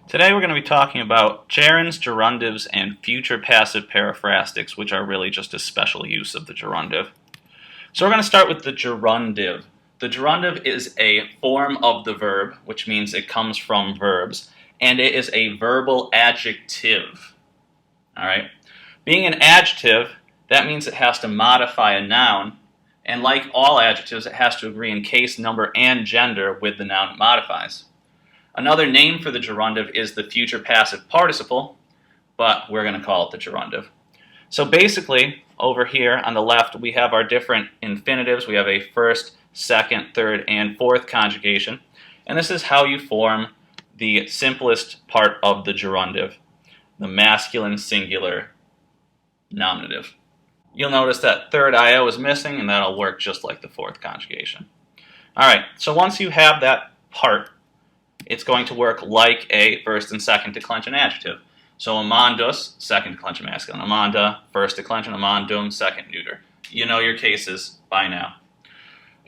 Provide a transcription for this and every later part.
Today we're going to be talking about gerunds, gerundives, and future passive periphrastics, which are really just a special use of the gerundive. So we're going to start with the gerundive. The gerundive is a form of the verb, which means it comes from verbs, and it is a verbal adjective. All right? Being an adjective, that means it has to modify a noun, and like all adjectives, it has to agree in case, number, and gender with the noun it modifies. Another name for the gerundive is the future passive participle, but we're going to call it the gerundive. So basically, over here on the left, we have our different infinitives. We have a first, second, third, and fourth conjugation. And this is how you form the simplest part of the gerundive, the masculine singular nominative. You'll notice that third IO is missing, and that'll work just like the fourth conjugation. All right, so once you have that part, it's going to work like a first and second declension adjective. So amandus, second declension masculine. Amanda, first declension. Amandum, second neuter. You know your cases by now.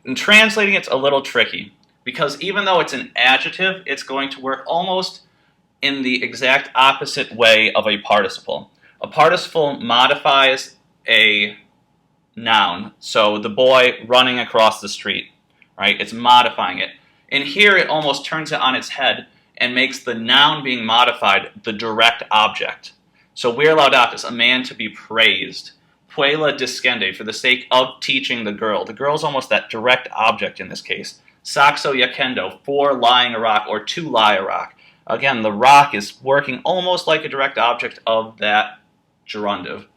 In translating, it's a little tricky because even though it's an adjective, it's going to work almost in the exact opposite way of a participle. A participle modifies a noun. So the boy running across the street, right? It's modifying it. And here it almost turns it on its head and makes the noun being modified the direct object. So vir laudatus, a man to be praised. Puella discende, for the sake of teaching the girl. The girl's almost that direct object in this case. Saxo jacendo, for lying a rock, or to lie a rock. Again, the rock is working almost like a direct object of that gerundive.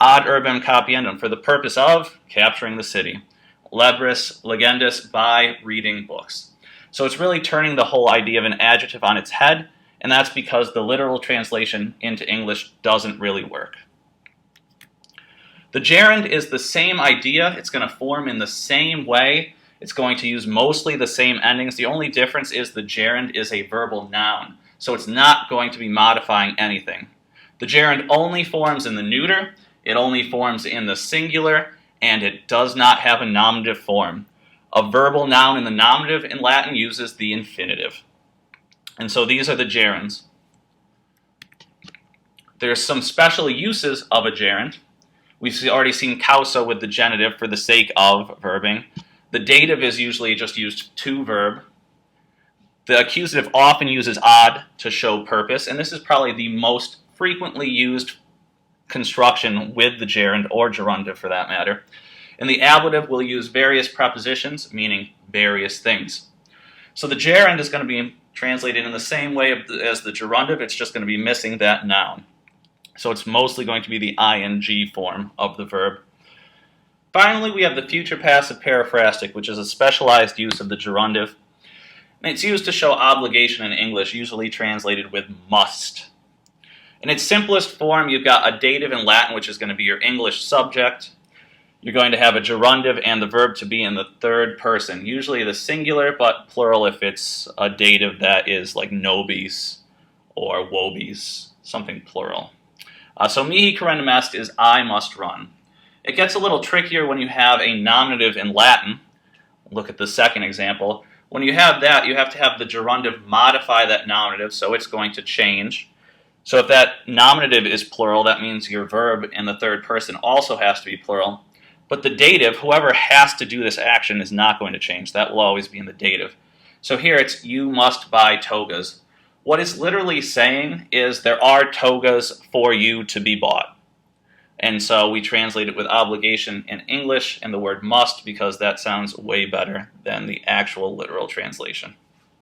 Ad urbem capiendum, for the purpose of capturing the city. Lebris legendis, by reading books. So it's really turning the whole idea of an adjective on its head, and that's because the literal translation into English doesn't really work. The gerund is the same idea. It's going to form in the same way. It's going to use mostly the same endings. The only difference is the gerund is a verbal noun, so it's not going to be modifying anything. The gerund only forms in the neuter, it only forms in the singular, and it does not have a nominative form. A verbal noun in the nominative in Latin uses the infinitive. And so these are the gerunds. There's some special uses of a gerund. We've already seen causa with the genitive for the sake of verbing. The dative is usually just used to verb. The accusative often uses ad to show purpose, and this is probably the most frequently used construction with the gerund, or gerundive for that matter. And the ablative will use various prepositions, meaning various things. So the gerund is going to be translated in the same way as the gerundive, it's just going to be missing that noun. So it's mostly going to be the ing form of the verb. Finally, we have the future passive periphrastic, which is a specialized use of the gerundive. And it's used to show obligation in English, usually translated with must. In its simplest form, you've got a dative in Latin, which is going to be your English subject. You're going to have a gerundive and the verb to be in the third person, usually the singular, but plural if it's a dative that is like nobis or vobis, something plural. So mihi correndum est is I must run. It gets a little trickier when you have a nominative in Latin. Look at the second example. When you have that, you have to have the gerundive modify that nominative, so it's going to change. So if that nominative is plural, that means your verb in the third person also has to be plural. But the dative, whoever has to do this action, is not going to change. That will always be in the dative. So here it's you must buy togas. What it's literally saying is there are togas for you to be bought. And so we translate it with obligation in English and the word must because that sounds way better than the actual literal translation.